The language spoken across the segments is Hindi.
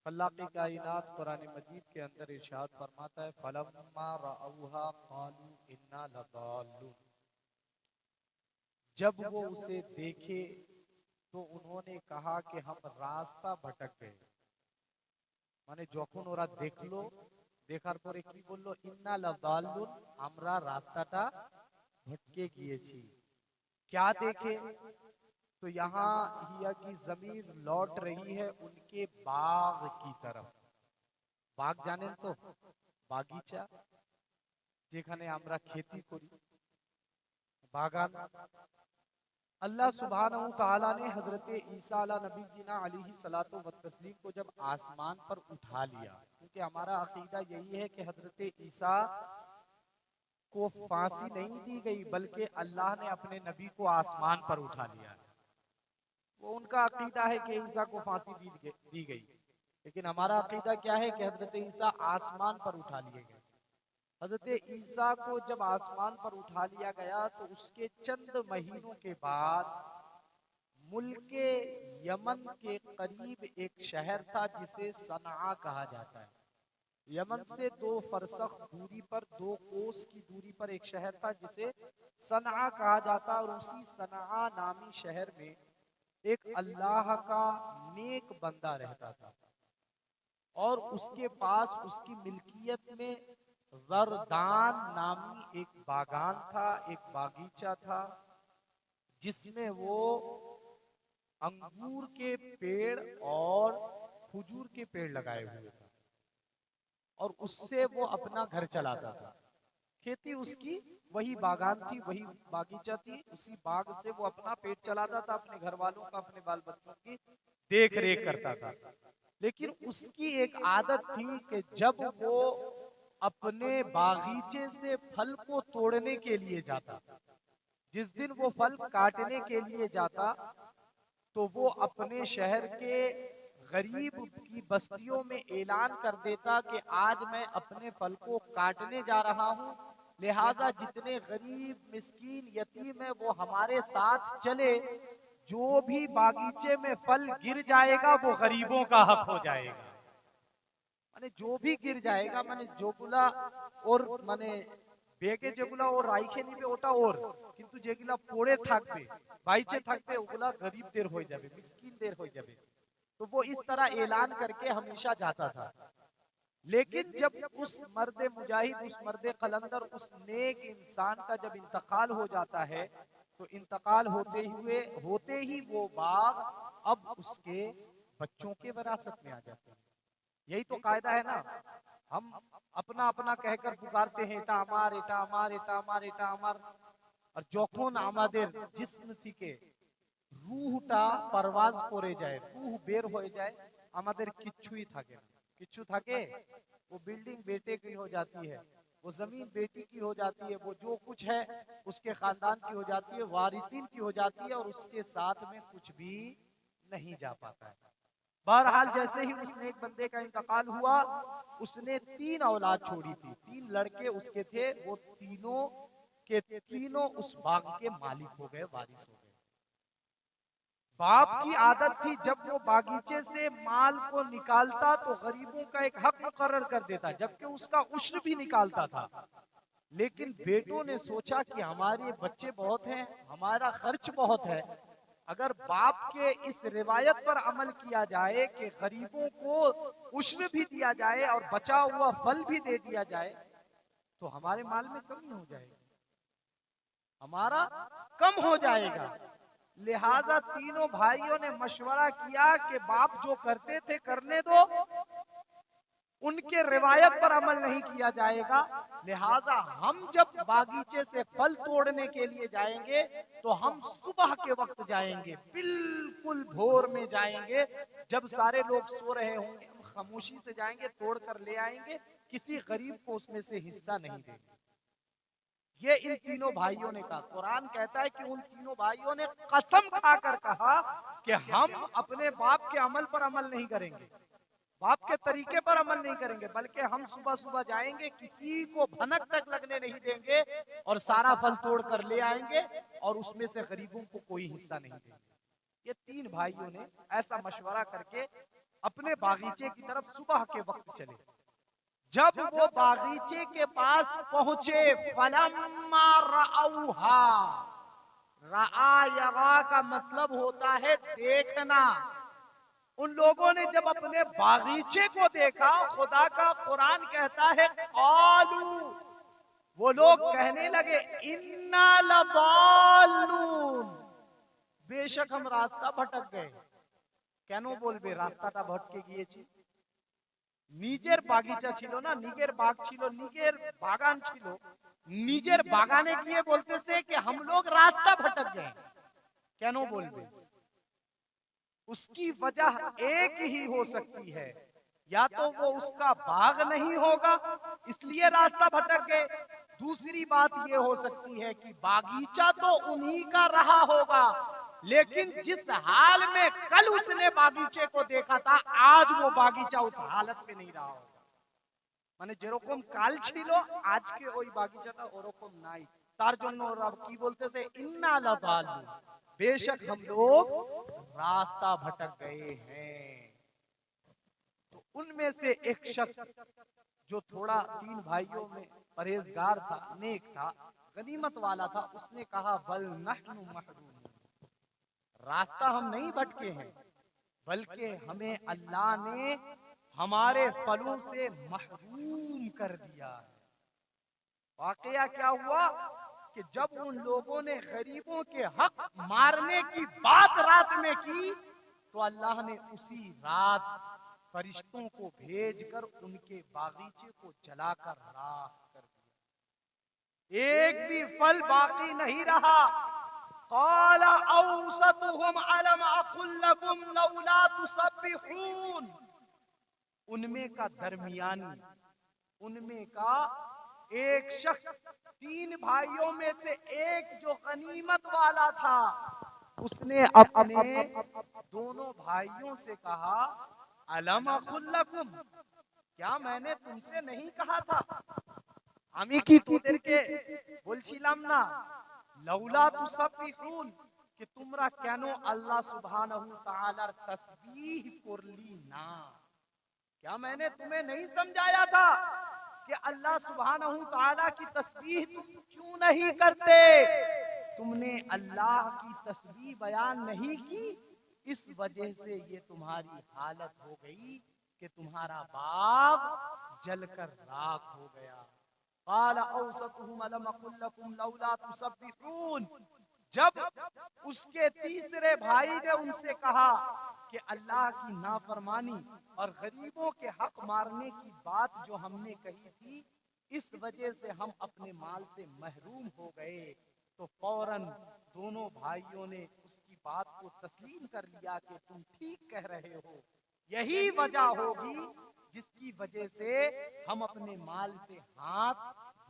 अल्लाह की कायनात कुरान मजीद के अंदर इरशाद फरमाता है, फलम्मा रअऊहा क़ालू इन्ना लदाल्लून। जब वो उसे देखे तो उन्होंने कहा कि हम रास्ता भटक गए। মানে যখন ওরা দেখলো, দেখার পরে কি বললো, ইন্না লাদাল্লুন, আমরা রাস্তাটা भटके গিয়েছি। क्या देखे? तो यहाँ हिया की जमीर लौट रही है उनके बाग की तरफ। বাগ জানেন তো, বাগিচা, যেখানে আমরা खेती করি, বাগান। अल्लाह सुब्हानहू तआला ने हजरत ईसा अला नबी जीना अलैहि सलातो व तस्लीम को जब आसमान पर उठा लिया, क्योंकि हमारा अकीदा यही है कि हजरत ईसा को फांसी नहीं दी गई बल्कि अल्लाह ने अपने नबी को आसमान पर उठा लिया। वो उनका अकीदा है कि ईसा को फांसी दी गई, लेकिन हमारा अकीदा क्या है कि हजरत ईसा आसमान पर उठा लिए गए। हजरत ईसा को जब आसमान पर उठा लिया गया तो उसके चंद महीनों के बाद मुल्के यमन के करीब एक शहर था जिसे सनआ कहा जाता है। यमन से 2 फरसख दूरी पर, 2 कोस की दूरी पर एक शहर था जिसे सनआ कहा जाता, और उसी सनआ नामी शहर में एक अल्लाह का नेक बंदा रहता था, और उसके पास उसकी मिल्कियत में ज़रदान नामी एक बागान था, एक बागीचा था, जिसमें वो अंगूर के पेड़ और खजूर के पेड़ लगाए हुए थे, और उससे वो अपना घर चलाता था। खेती उसकी वही बागान थी, वही बागीचा थी, उसी बाग से वो अपना पेट चलाता था, अपने घर वालों का, अपने बाल बच्चों की देख रेख करता था। लेकिन उसकी एक आदत थी कि जब वो अपने बागीचे से फल को तोड़ने के लिए जाता, जिस दिन वो फल काटने के लिए जाता, तो वो अपने शहर के गरीब की बस्तियों में ऐलान कर देता कि आज मैं अपने फल को काटने जा रहा हूँ, लिहाजा जितने गरीब मिस्कीन यतीम है वो हमारे साथ चले, जो भी बागीचे में फल गिर जाएगा वो गरीबों का हक हो जाएगा। মানে जो भी गिर जाएगा, মানে যেগুলা ওর মানে বেগে যেগুলা ও রাইখে নিবে ওটা ওর, কিন্তু যেগুলা পড়ে থাকবে, বাইচে থাকবে, ওগুলা গরিবদের হয়ে যাবে, মিসকিনদের হয়ে যাবে। तो वो इस तरह ऐलान करके हमेशा जाता था। लेकिन जब उस मर्द मुजाहिद, उस मर्द कलंदर, उस नेक इंसान का जब इंतकाल हो जाता है, तो इंतकाल होते ही वो बाग अब उसके बच्चों के विरासत में आ जाता है। यही तो कायदा है ना। हम अपना अपना कहकर पुकारते हैं, এটা আমার, এটা আমার, এটা আমার, এটা আমার, আর যখন আমাদের জিসম থেকে রূহটা परवाज করে যায়, রূহ বের হয়ে যায়, আমাদের কিচ্ছুই থাকে না। किच्छु থাকে? वो बिल्डिंग बेटे की हो जाती है, वो जमीन बेटी की हो जाती है, वो जो कुछ है उसके खानदान की हो जाती है, वारिसीन की हो जाती है, और उसके साथ में कुछ भी नहीं जा पाता है। बहरहाल जैसे ही उस नेक बंदे का इंतकाल हुआ, उसने 3 औलाद छोड़ी थी, 3 लड़के उसके थे, वो तीनों के तीनों उस बाग के मालिक हो गए, वारिस हो गए। बाप की आदत थी जब वो बागीचे से माल को निकालता तो गरीबों का एक हक मुकर्रर कर देता, जबकि उसका उश्र भी निकालता था। लेकिन बेटों ने सोचा कि हमारे बच्चे बहुत हैं, हमारा खर्च बहुत है, अगर बाप के इस रिवायत पर अमल किया जाए कि गरीबों को उश्र भी दिया जाए और बचा हुआ फल भी दे दिया जाए, तो हमारे माल में कमी हो जाएगी, हमारा कम हो जाएगा। लिहाजा तीनों भाइयों ने मशवरा किया कि बाप जो करते थे करने दो, उनके रिवायत पर अमल नहीं किया जाएगा, लिहाजा हम जब बागीचे से फल तोड़ने के लिए जाएंगे तो हम सुबह के वक्त जाएंगे, बिल्कुल भोर में जाएंगे, जब सारे लोग सो रहे होंगे, हम खामोशी से जाएंगे, तोड़ कर ले आएंगे, किसी गरीब को उसमें से हिस्सा नहीं देंगे। ये इन तीनों भाइयों ने कहा। कुरान कहता है कि उन तीनों भाइयों ने कसम खाकर कहा कि हम अपने बाप के अमल पर अमल नहीं करेंगे, बाप के तरीके पर अमल नहीं करेंगे, बल्कि हम सुबह सुबह जाएंगे, किसी को भनक तक लगने नहीं देंगे, और सारा फल तोड़ कर ले आएंगे, और उसमें से गरीबों को कोई हिस्सा नहीं देंगे। ये 3 भाइयों ने ऐसा मशवरा करके अपने बागीचे की तरफ सुबह के वक्त चले। जब वो बागीचे के पास पहुंचे, फलम्मा रअऊहा, रआ यरा का मतलब होता है देखना। उन लोगों ने जब अपने बागीचे को देखा, खुदा का कुरान कहता है कालू, वो लोग कहने लगे इन्ना लदाल्लून, बेशक हम रास्ता भटक गए। কেন বলবে রাস্তাটা ভটকে গিয়েছি? নিজের বাগিচা ছিল না, নিজের বাগ ছিল, নিজের বাগান ছিল, নিজের বাগানে গিয়ে বলতেছে कि हम लोग रास्ता भटक गए। কেন বলবে? उसकी वजह एक ही हो सकती है, या तो वो उसका बाग नहीं होगा इसलिए रास्ता भटक गए, दूसरी बात ये हो सकती है कि बागीचा तो उन्हीं का रहा होगा, लेकिन जिस हाल में कल उसने बागीचे को देखा था आज वो बागीचा उस हालत में नहीं रहा होगा। মানে যেরকম কাল ছিল আজকে ওই বাগিচাটা ওরকম নাই। তার জন্য ওরা কি বলতেছে ইন্না লাদাল্লুন, बेशक हम लोग रास्ता भटक गए हैं। तो उनमें से एक शख्स जो थोड़ा तीन भाइयों में परहेजगार था, नेक था, गनीमत वाला था, उसने कहा बल नहनु महरूम, रास्ता हम नहीं भटके हैं, बल्कि हमें अल्लाह ने हमारे फलों से महरूम कर दिया है। वाकया क्या हुआ कि जब उन लोगों ने गरीबों के हक मारने की बात रात में की, तो अल्लाह ने उसी रात फरिश्तों को भेजकर उनके बागीचे को जलाकर राख कर दिया, एक भी फल बाकी नहीं रहा। क़ाल औसतुहुम अलम अक़ुल लकुम लौला तुसब्बिहून, उनमें का दरमियानी, उनमें का एक शख्स, तीन भाइयों में से एक जो गनीमत वाला था, उसने अपने दोनों भाइयों से कहा अलम अक़ुल लकुम, क्या मैंने तुमसे नहीं कहा था, আমি কি তোদেরকে বলছিলাম না, লৌলা তুসাব্বিহুন, कि তোমরা কেন আল্লাহ সুবহানাহু তাআলার তসबीह করলি না? क्या मैंने तुम्हें नहीं समझाया था कि अल्लाह सुब्हानहू तआला की तस्बीह तुम क्यों नहीं करते? तुमने अल्लाह की तस्बीह बयान नहीं की, इस वजह से ये तुम्हारी हालत हो गई कि तुम्हारा बाग जलकर राख हो गया। क़ाल औसतुहुम अलम अक़ुल लकुम लौला तुसब्बिहून, जब उसके तीसरे भाई ने उनसे कहा कि अल्लाह की नाफरमानी और गरीबों के हक मारने की बात जो हमने कही थी, इस वजह से हम अपने माल से महरूम हो गए, तो फौरन दोनों भाइयों ने उसकी बात को तस्लीम कर लिया कि तुम ठीक कह रहे हो, यही वजह होगी जिसकी वजह से हम अपने माल से हाथ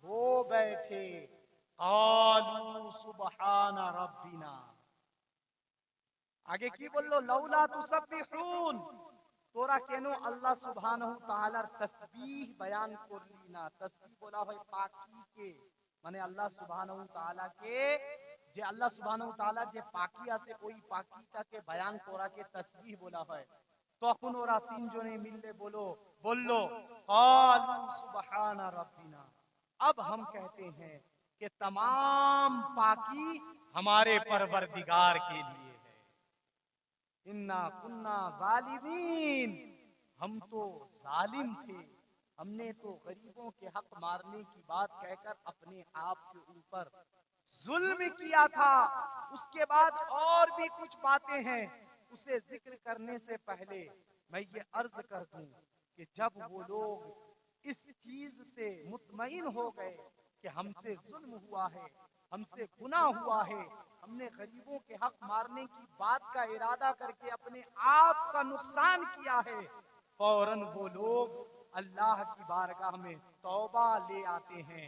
धो बैठे। क़ालू सुब्हान रब्बिना, आगे की बोलो लौला तुसब्बिहून, তোরা কেন আল্লাহ সুবহানাহু তাআলার তাসবিহ বয়ান করলি না? তাসবিহ বলা হয় পাকিকে, মানে আল্লাহ সুবহানাহু তাআলাকে, যে আল্লাহ সুবহানাহু তাআলার যে পাকি আছে ওই পাকিটাকে বয়ান করাকে তাসবিহ বলা হয়। তখন ওরা তিনজনে মিলে বলল কালু সুবহান রাব্বিনা, अब हम कहते हैं कि तमाम पाकी हमारे परवरदिगार के लिए है। इन्ना कुन्ना जालिमीन, हम तो जालिम थे, हमने तो गरीबों के हक मारने की बात कहकर अपने आप के ऊपर जुल्म किया था। उसके बाद और भी कुछ बातें हैं, उसे जिक्र करने से पहले मैं ये अर्ज कर दूं कि जब वो लोग इस चीज से मुतमईन हो गए कि हमसे जुल्म हुआ है, हमसे गुनाह हुआ है, हमने गरीबों के हक मारने की बात का इरादा करके अपने आप का नुकसान किया है, फौरन वो लोग अल्लाह की बारगाह में तौबा ले आते हैं,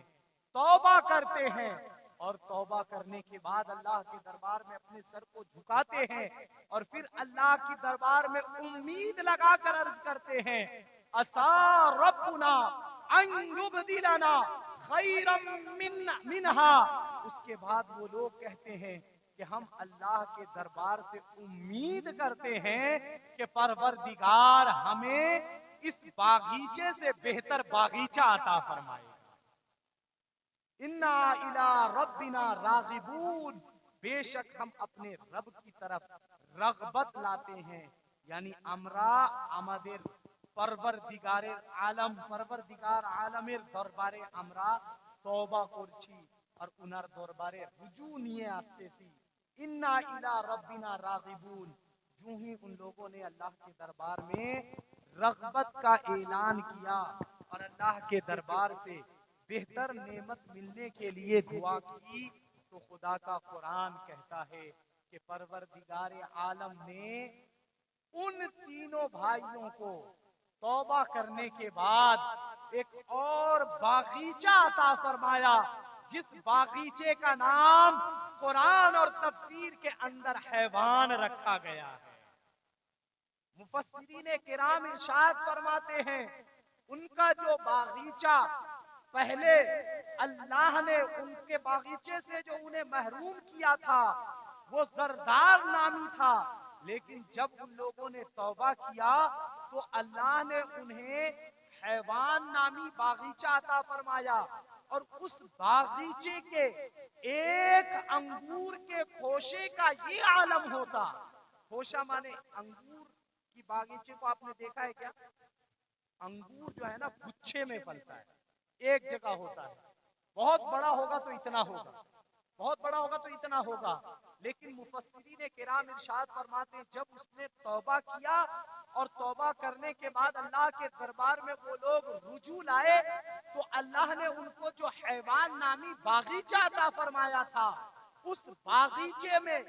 तौबा करते हैं, और तौबा करने के बाद अल्लाह के दरबार में अपने सर को झुकाते हैं, और फिर अल्लाह की दरबार में उम्मीद लगाकर अर्ज करते हैं असा रब्बुना अन युबदिलना खैरम मिन्हा। उसके बाद वो लोग कहते हैं कि हम अल्लाह के दरबार से उम्मीद करते हैं कि परवरदिगार हमें इस बागीचे से बेहतर बागीचा अता फरमाएगा। इन्ना इला रब्बिना रागिबून, बेशक हम अपने रब की तरफ रगबत लाते हैं। यानी আমরা আমাদের পরবর্তীগারের আলম পরবর্তীগার আলমের দরবারে আমরা তওবা করছি আর উনার দরবারে রুজু নিয়ে আসতেছি। इन्ना इला रब्बिना रागिबून, जो ही उन लोगों ने अल्लाह के दरबार में रगबत का ऐलान किया और अल्लाह के दरबार से बेहतर नेमत मिलने के लिए दुआ की, तो खुदा का कुरान कहता है कि परवरदिगार आलम ने उन तीनों भाइयों को तौबा करने के बाद एक और बागीचा अता फरमाया, जिस बागीचे का नाम कुरान और तफसीर के अंदर हैवान रखा गया है। मुफस्सिरीन किराम इरशाद फरमाते हैं, उनका जो बागीचा पहले अल्लाह ने उनके बागीचे से जो उन्हें महरूम किया था वो जरदार नामी था, लेकिन जब उन लोगों ने तौबा किया तो अल्लाह ने उन्हें हैवान नामी बागीचा अता फरमाया। और उस बागीचे के एक अंगूर के खोशे का ये आलम होता। खोशा माने अंगूर की बागीचे को आपने देखा है क्या? अंगूर जो है ना गुच्छे में फलता है, एक जगह होता है। बहुत बड़ा होगा तो इतना होगा, बहुत बड़ा होगा तो इतना होगा। लेकिन मुफस्सिरीन किराम इरशाद फरमाते हैं, जब उसने तौबा किया और तौबा करने के बाद अल्लाह के दरबार में वो लोग रुजू लाए, तो अल्लाह ने उनको जो हैवान नामी बागीचा अता फरमाया था, उस बागीचे में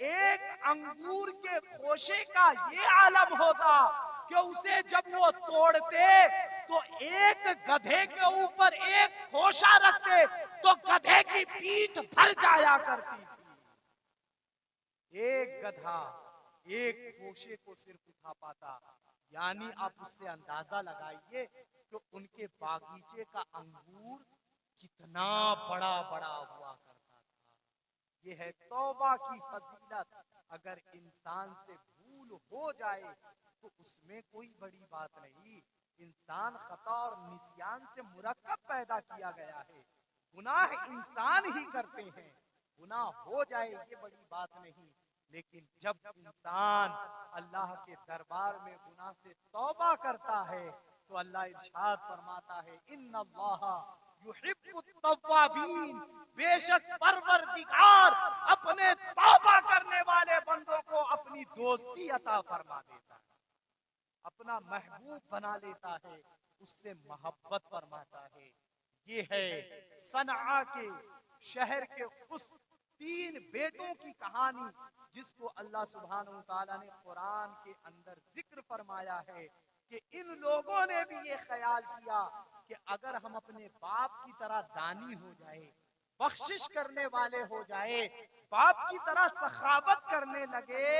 एक अंगूर के खोशे का ये आलम होता कि उसे जब वो तोड़ते तो एक गधे के ऊपर एक खोशा रखते तो गधे की पीठ भर जाया करती थी। एक गधा एक खोशे को सिर्फ उठा पाता। यानी आप उससे अंदाजा लगाइए कि उनके बागीचे का अंगूर कितना बड़ा बड़ा हुआ करता था। ये है तौबा की फजीलत। अगर इंसान से भूल हो जाए तो उसमें कोई बड़ी बात नहीं। इंसान खता और निस्यान से मुरक्कब पैदा किया गया है। गुनाह इंसान ही करते हैं, गुनाह हो जाए ये बड़ी बात नहीं। लेकिन जब इंसान अल्लाह के दरबार में गुनाह से तौबा करता है तो अल्लाह इरशाद फरमाता है, इन्नल्लाह युहिब्बुत तव्वाबीन, बेशक परवरदिगार अपने तौबा करने वाले बंदों को अपनी दोस्ती अता फरमा देता है, अपना महबूब बना लेता है, उससे मोहब्बत फरमाता है। ये है सनआ के शहर के उस 3 बेटों की कहानी जिसको अल्लाह सुब्हानहू व तआला ने कुरान के अंदर जिक्र फरमाया है कि इन लोगों ने भी ये ख्याल किया कि अगर हम अपने बाप की तरह दानी हो जाए, बख्शिश करने वाले हो जाए, बाप की तरह सखावत करने लगे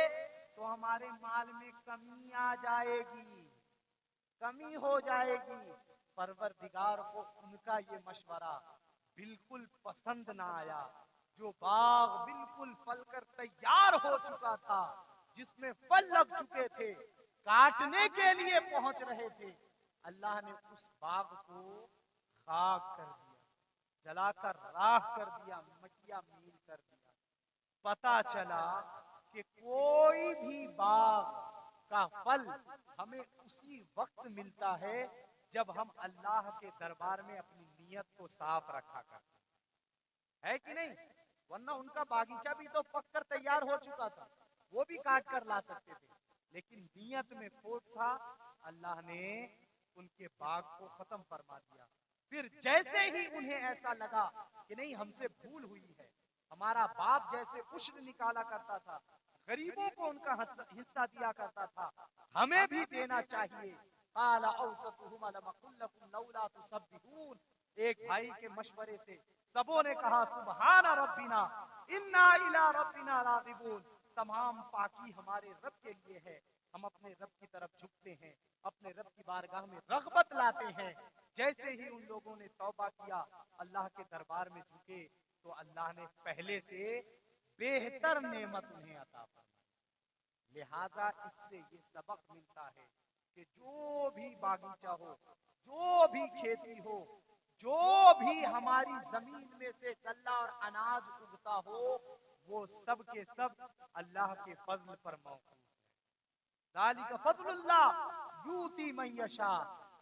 तो हमारे माल में कमी आ जाएगी, कमी हो जाएगी। परवरदिगार को उनका ये मशवरा बिल्कुल पसंद ना आया। जो बाग बिल्कुल फलकर तैयार हो चुका था, जिसमें फल लग चुके थे, काटने के लिए पहुंच रहे थे, अल्लाह ने उस बाग को खाक कर दिया, जलाकर राख कर दिया, मटिया मील कर दिया। पता चला कि कोई भी बाग का फल हमें उसी वक्त मिलता है जब हम अल्लाह के दरबार में अपनी नीयत को साफ रखा करते है कि नहीं। वरना उनका बागीचा भी तो पककर तैयार हो चुका था, वो भी काट कर ला सकते थे, लेकिन नीयत में खोट था। अल्लाह ने उनके बाग को खत्म फरमा दिया। फिर जैसे ही उन्हें ऐसा लगा कि नहीं हमसे भूल हुई है, हमारा बाप जैसे उश्र निकाला करता था, गरीबों को उनका हिस्सा दिया करता था, हमें भी देना चाहिए। काला औसतुहुम अलमकुल्लकुम लौला तुसब्बिहून, एक भाई के मशवरे से सबों ने कहा सुबहान रब्बिना इन्ना इला रब्बिना रागिबून, तमाम पाकी हमारे रब के लिए है, हम अपने रब की तरफ झुकते हैं, अपने रब की बारगाह में रग़बत लाते हैं। जैसे ही उन लोगों ने तौबा किया, अल्लाह के दरबार में झुके, तो अल्लाह ने पहले से बेहतर नेमत उन्हें अता फरमाई। लिहाजा इससे ये सबक मिलता है कि जो भी बागीचा हो, जो भी खेती हो, जो भी हमारी जमीन में से गल्ला और अनाज उगता हो, वो सब के सब अल्लाह के फजल पर मौकूफ है। ज़ालिका फज़लुल्लाह यूती मन यशा,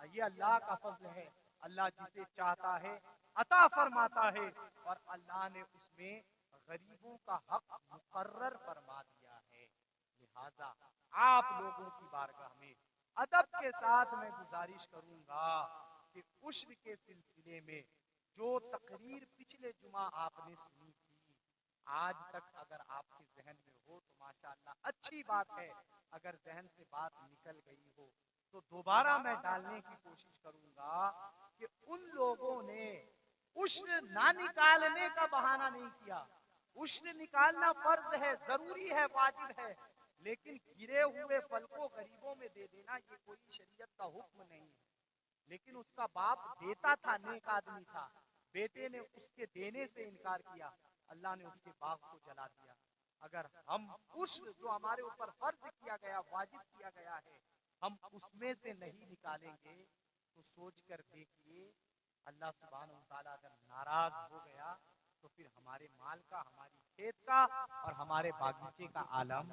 ये अल्लाह का फजल है। अल्लाह जिसे चाहता है अता फरमाता है, और अल्लाह ने उसमें गरीबों का हक मुकर्रर फरमा दिया है। लिहाजा आप लोगों की बारगाह में अदब के साथ मैं गुजारिश करूंगा कि उश्र के सिलसिले में जो तकरीर पिछले जुमा आपने सुनी थी, आज तक अगर आपके जहन में हो तो माशाअल्लाह अच्छी बात है। अगर जहन से बात निकल गई हो तो दोबारा मैं डालने की कोशिश करूंगा कि उन लोगों ने उश्र ना निकालने का बहाना नहीं किया। उश्र निकालना फर्ज है, जरूरी है, वाजिब है, लेकिन गिरे हुए फल को गरीबों में दे देना ये कोई शरीयत का हुक्म नहीं है। लेकिन उसका बाप देता था, नेक आदमी था, बेटे ने उसके देने से इनकार किया, अल्लाह ने उसके बाग को जला दिया। अगर हम उश्र जो हमारे ऊपर फर्ज किया गया, वाजिब किया गया है, हम उसमें से नहीं निकालेंगे तो सोच कर देखिए अल्लाह सुब्हानहू व तआला अगर नाराज हो गया तो फिर हमारे माल का, हमारी खेत का और हमारे बागीचे का आलम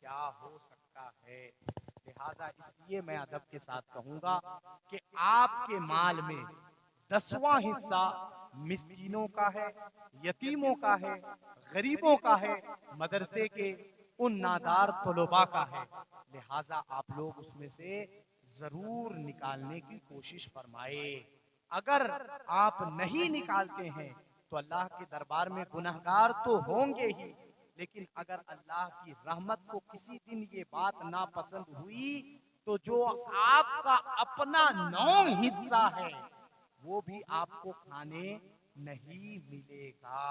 क्या हो सकता है। लिहाजा इसलिए मैं अदब के साथ कहूंगा कि आपके माल में 10वां हिस्सा मिस्कीनों का है, यतीमों का है, गरीबों का है, मदरसे के उन नादार तलबा का है। लिहाजा आप लोग उसमें से जरूर निकालने की कोशिश फरमाए। अगर आप नहीं निकालते हैं तो अल्लाह के दरबार में गुनहगार तो होंगे ही, लेकिन अगर अल्लाह की रहमत को किसी दिन ये बात नापसंद हुई तो जो आपका अपना 9 हिस्सा है वो भी आपको खाने नहीं मिलेगा।